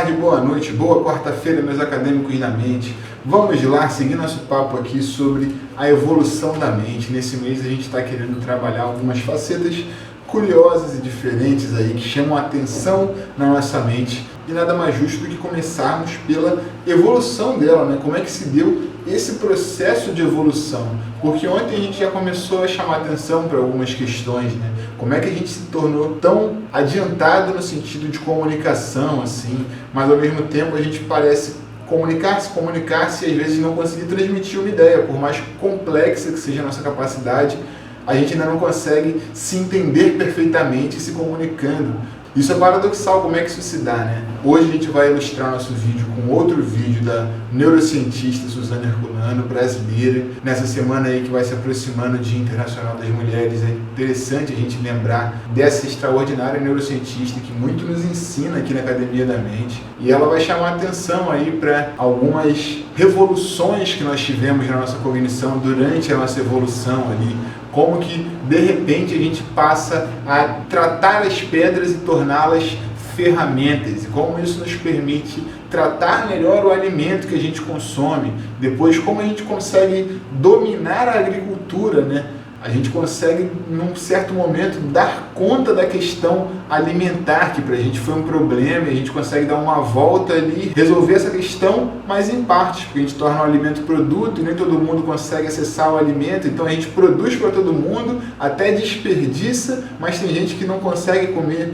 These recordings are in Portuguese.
tarde, boa noite, boa quarta-feira, meus acadêmicos da mente. Vamos lá, seguir nosso papo aqui sobre a evolução da mente. Nesse mês a gente está querendo trabalhar algumas facetas curiosas e diferentes aí, que chamam a atenção na nossa mente. E nada mais justo do que começarmos pela evolução dela, né? Como é que se deu esse processo de evolução? Porque ontem a gente já começou a chamar atenção para algumas questões, né? Como é que a gente se tornou tão adiantado no sentido de comunicação, assim, mas ao mesmo tempo a gente parece comunicar-se e às vezes não conseguir transmitir uma ideia, por mais complexa que seja a nossa capacidade, a gente ainda não consegue se entender perfeitamente se comunicando. Isso é paradoxal, como é que isso se dá, né? Hoje a gente vai ilustrar nosso vídeo com outro vídeo da neurocientista Suzana Herculano, brasileira. Nessa semana aí que vai se aproximando do Dia Internacional das Mulheres, é interessante a gente lembrar dessa extraordinária neurocientista que muito nos ensina aqui na Academia da Mente. E ela vai chamar atenção aí para algumas revoluções que nós tivemos na nossa cognição durante a nossa evolução ali. Como que, de repente, a gente passa a tratar as pedras e torná-las ferramentas. E como isso nos permite tratar melhor o alimento que a gente consome. Depois, como a gente consegue dominar a agricultura, né? A gente consegue, num certo momento, dar conta da questão alimentar, que pra gente foi um problema, e a gente consegue dar uma volta ali, resolver essa questão, mas em partes, porque a gente torna o alimento produto, e nem todo mundo consegue acessar o alimento, então a gente produz para todo mundo, até desperdiça, mas tem gente que não consegue comer.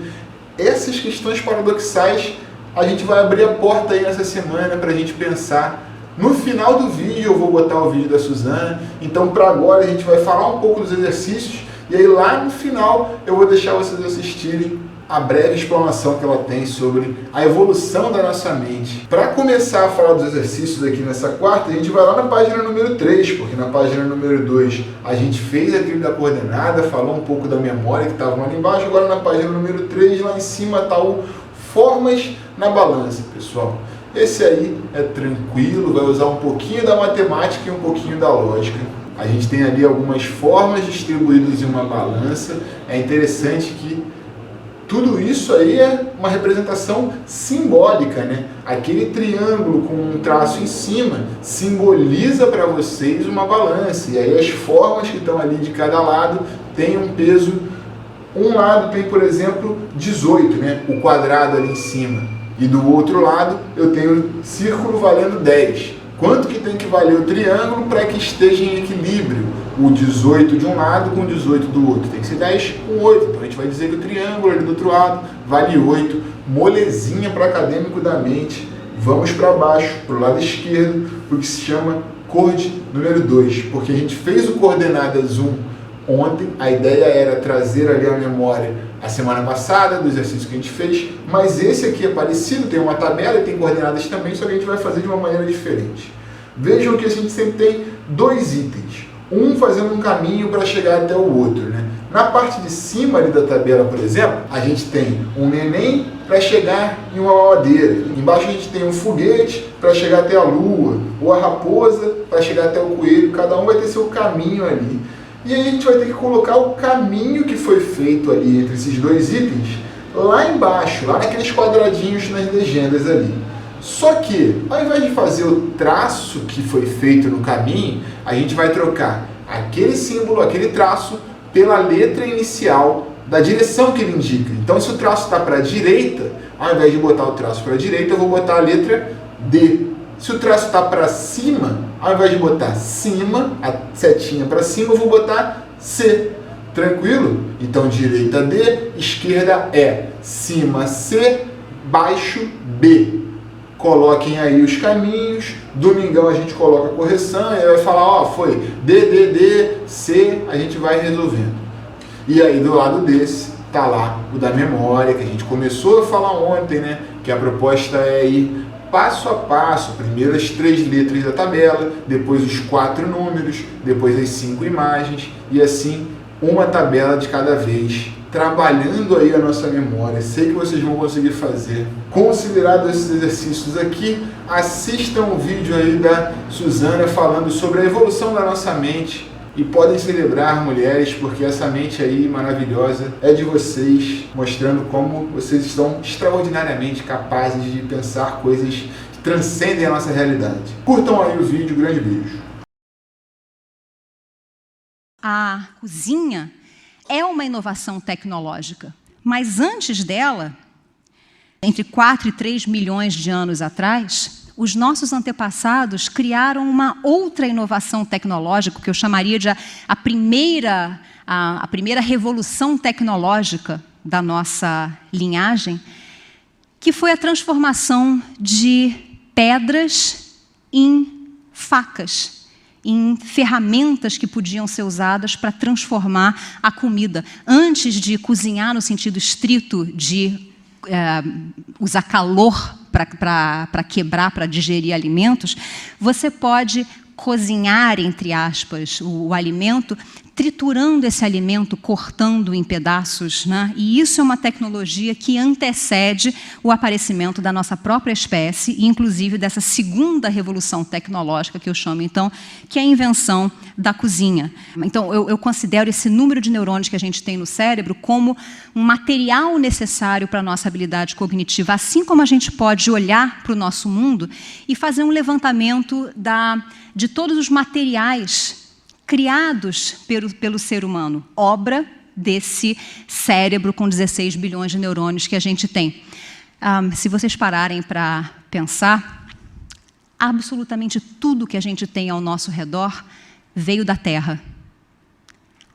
Essas questões paradoxais, a gente vai abrir a porta aí nessa semana para a gente pensar. No final do vídeo eu vou botar o vídeo da Suzana, então para agora a gente vai falar um pouco dos exercícios e aí lá no final eu vou deixar vocês assistirem a breve explanação que ela tem sobre a evolução da nossa mente. Para começar a falar dos exercícios aqui nessa quarta, a gente vai lá na página número 3, porque na página número 2 a gente fez aquele da coordenada, falou um pouco da memória que estava ali embaixo, agora na página número 3, lá em cima está o Formas na Balança, pessoal. Esse aí é tranquilo, vai usar um pouquinho da matemática e um pouquinho da lógica. A gente tem ali algumas formas distribuídas em uma balança. É interessante que tudo isso aí é uma representação simbólica, né? Aquele triângulo com um traço em cima simboliza para vocês uma balança. E aí as formas que estão ali de cada lado têm um peso. Um lado tem, por exemplo, 18, né? O quadrado ali em cima. E do outro lado eu tenho círculo valendo 10. Quanto que tem que valer o triângulo para que esteja em equilíbrio? O 18 de um lado com o 18 do outro. Tem que ser 10 com 8. Então a gente vai dizer que o triângulo ali do outro lado vale 8. Molezinha para acadêmico da mente. Vamos para baixo, para o lado esquerdo, o que se chama coord número 2. Porque a gente fez o coordenadas 1 ontem, a ideia era trazer ali a memória a semana passada, do exercício que a gente fez, mas esse aqui é parecido, tem uma tabela e tem coordenadas também, só que a gente vai fazer de uma maneira diferente. Vejam que a gente sempre tem dois itens, um fazendo um caminho para chegar até o outro, né? Na parte de cima ali da tabela, por exemplo, a gente tem um neném para chegar em uma mamadeira. Embaixo a gente tem um foguete para chegar até a lua, ou a raposa para chegar até o coelho, cada um vai ter seu caminho ali. E aí a gente vai ter que colocar o caminho que foi feito ali entre esses dois itens lá embaixo, lá naqueles quadradinhos nas legendas ali. Só que, ao invés de fazer o traço que foi feito no caminho, a gente vai trocar aquele símbolo, aquele traço, pela letra inicial da direção que ele indica. Então, se o traço está para a direita, ao invés de botar o traço para a direita, eu vou botar a letra D. Se o traço está para cima, ao invés de botar cima, a setinha para cima, eu vou botar C. Tranquilo? Então, direita D, esquerda E. Cima C, baixo B. Coloquem aí os caminhos. Domingão a gente coloca a correção e vai falar, ó, foi D, D, D, C, a gente vai resolvendo. E aí, do lado desse, tá lá o da memória, que a gente começou a falar ontem, né? Que a proposta é ir passo a passo, primeiro as 3 letras da tabela, depois os 4 números, depois as 5 imagens, e assim uma tabela de cada vez, trabalhando aí a nossa memória. Sei que vocês vão conseguir fazer. Considerado esses exercícios aqui, assistam o vídeo aí da Suzana falando sobre a evolução da nossa mente. E podem celebrar, mulheres, porque essa mente aí maravilhosa é de vocês, mostrando como vocês estão extraordinariamente capazes de pensar coisas que transcendem a nossa realidade. Curtam aí o vídeo, grande beijo. A cozinha é uma inovação tecnológica, mas antes dela, entre 4 e 3 milhões de anos atrás, os nossos antepassados criaram uma outra inovação tecnológica, que eu chamaria de a primeira revolução tecnológica da nossa linhagem, que foi a transformação de pedras em facas, em ferramentas que podiam ser usadas para transformar a comida. Antes de cozinhar no sentido estrito de usar calor para quebrar, para digerir alimentos, você pode cozinhar, entre aspas, o alimento, triturando esse alimento, cortando em pedaços, né? E isso é uma tecnologia que antecede o aparecimento da nossa própria espécie, e inclusive dessa segunda revolução tecnológica que eu chamo, então, que é a invenção da cozinha. Então, eu considero esse número de neurônios que a gente tem no cérebro como um material necessário para a nossa habilidade cognitiva, assim como a gente pode olhar para o nosso mundo e fazer um levantamento de todos os materiais criados pelo ser humano, obra desse cérebro com 16 bilhões de neurônios que a gente tem. Se vocês pararem para pensar, absolutamente tudo que a gente tem ao nosso redor veio da Terra.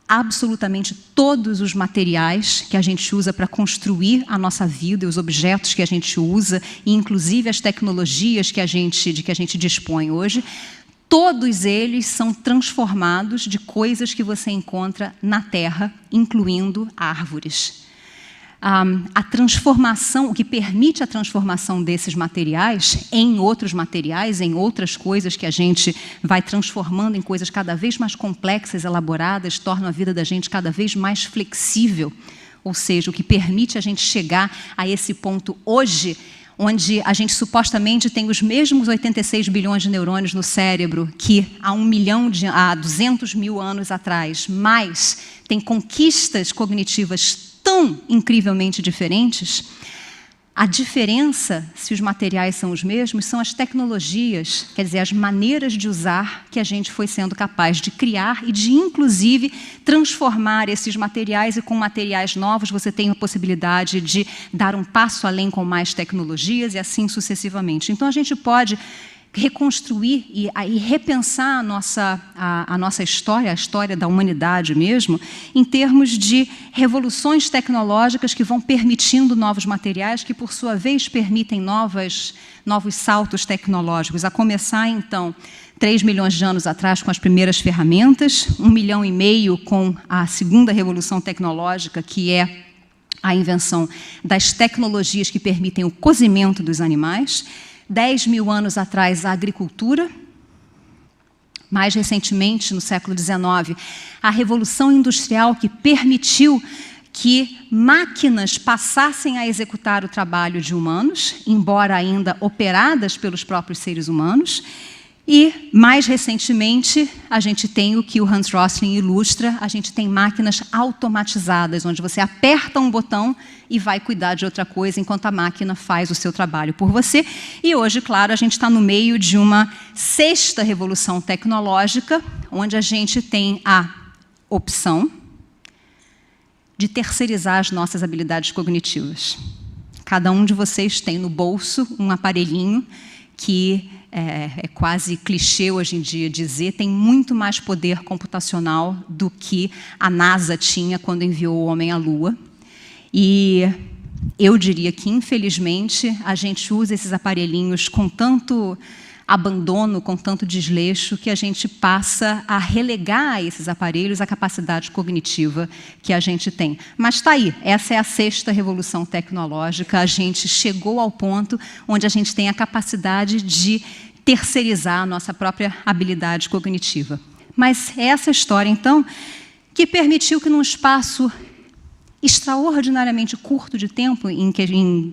Absolutamente todos os materiais que a gente usa para construir a nossa vida, e os objetos que a gente usa, e inclusive as tecnologias de que a gente dispõe hoje, todos eles são transformados de coisas que você encontra na Terra, incluindo árvores. A transformação, o que permite a transformação desses materiais em outros materiais, em outras coisas que a gente vai transformando em coisas cada vez mais complexas, elaboradas, torna a vida da gente cada vez mais flexível. Ou seja, o que permite a gente chegar a esse ponto hoje, onde a gente supostamente tem os mesmos 86 bilhões de neurônios no cérebro que há 200 mil anos atrás, mas tem conquistas cognitivas tão incrivelmente diferentes. A diferença, se os materiais são os mesmos, são as tecnologias, quer dizer, as maneiras de usar que a gente foi sendo capaz de criar e de, inclusive, transformar esses materiais, e com materiais novos você tem a possibilidade de dar um passo além com mais tecnologias e assim sucessivamente. Então, a gente pode reconstruir e repensar a nossa história, a história da humanidade mesmo, em termos de revoluções tecnológicas que vão permitindo novos materiais, que, por sua vez, permitem novos saltos tecnológicos, a começar, então, 3 milhões de anos atrás com as primeiras ferramentas, 1,5 milhão com a segunda revolução tecnológica, que é a invenção das tecnologias que permitem o cozimento dos animais, 10 mil anos atrás, a agricultura. Mais recentemente, no século XIX, a Revolução Industrial, que permitiu que máquinas passassem a executar o trabalho de humanos, embora ainda operadas pelos próprios seres humanos. E, mais recentemente, a gente tem o que o Hans Rosling ilustra, a gente tem máquinas automatizadas, onde você aperta um botão e vai cuidar de outra coisa, enquanto a máquina faz o seu trabalho por você. E hoje, claro, a gente está no meio de uma sexta revolução tecnológica, onde a gente tem a opção de terceirizar as nossas habilidades cognitivas. Cada um de vocês tem no bolso um aparelhinho que é quase clichê hoje em dia dizer, tem muito mais poder computacional do que a NASA tinha quando enviou o homem à Lua. E eu diria que, infelizmente, a gente usa esses aparelhinhos com tanto abandono, com tanto desleixo, que a gente passa a relegar a esses aparelhos a capacidade cognitiva que a gente tem. Mas está aí, essa é a sexta revolução tecnológica, a gente chegou ao ponto onde a gente tem a capacidade de terceirizar a nossa própria habilidade cognitiva. Mas é essa história, então, que permitiu que, num espaço extraordinariamente curto de tempo, em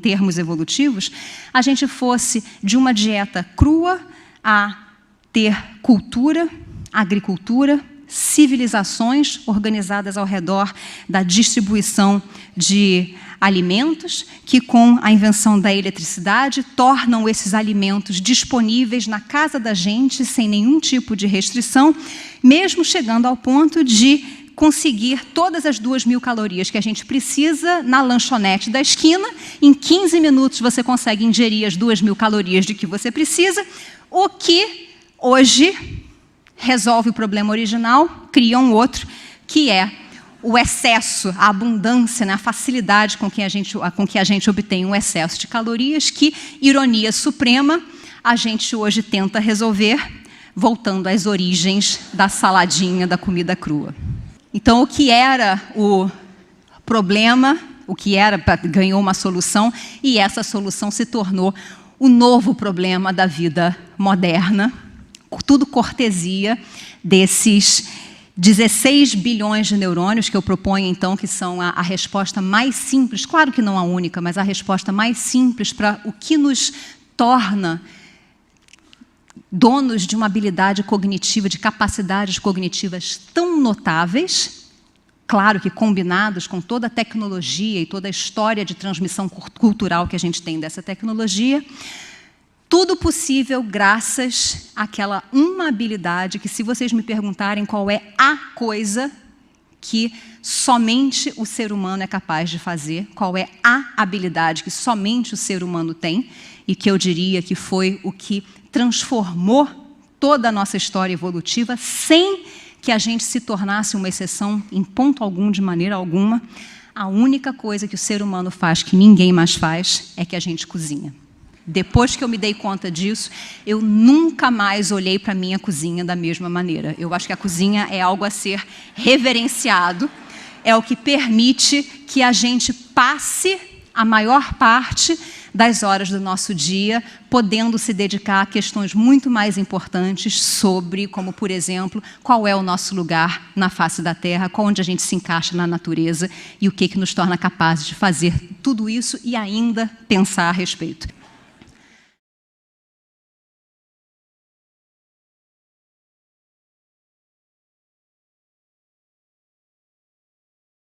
termos evolutivos, a gente fosse de uma dieta crua a ter cultura, agricultura, civilizações organizadas ao redor da distribuição de alimentos, que com a invenção da eletricidade tornam esses alimentos disponíveis na casa da gente sem nenhum tipo de restrição, mesmo chegando ao ponto de conseguir todas as 2.000 calorias que a gente precisa na lanchonete da esquina. Em 15 minutos você consegue ingerir as 2.000 calorias de que você precisa, o que hoje resolve o problema original, cria um outro, que é o excesso, a abundância, né, a facilidade com que a gente obtém um excesso de calorias, que, ironia suprema, a gente hoje tenta resolver voltando às origens da saladinha, da comida crua. Então, o que era o problema, ganhou uma solução, e essa solução se tornou o novo problema da vida moderna, tudo cortesia desses 16 bilhões de neurônios que eu proponho, então, que são a resposta mais simples, claro que não a única, mas a resposta mais simples para o que nos torna donos de uma habilidade cognitiva, de capacidades cognitivas tão notáveis, claro que combinados com toda a tecnologia e toda a história de transmissão cultural que a gente tem dessa tecnologia, tudo possível graças àquela uma habilidade que, se vocês me perguntarem qual é a coisa que somente o ser humano é capaz de fazer, qual é a habilidade que somente o ser humano tem, e que eu diria que foi o que transformou toda a nossa história evolutiva, sem que a gente se tornasse uma exceção em ponto algum, de maneira alguma, a única coisa que o ser humano faz que ninguém mais faz é que a gente cozinha. Depois que eu me dei conta disso, eu nunca mais olhei para a minha cozinha da mesma maneira. Eu acho que a cozinha é algo a ser reverenciado, é o que permite que a gente passe a maior parte das horas do nosso dia, podendo se dedicar a questões muito mais importantes sobre, como, por exemplo, qual é o nosso lugar na face da Terra, onde a gente se encaixa na natureza e o que nos torna capazes de fazer tudo isso e ainda pensar a respeito.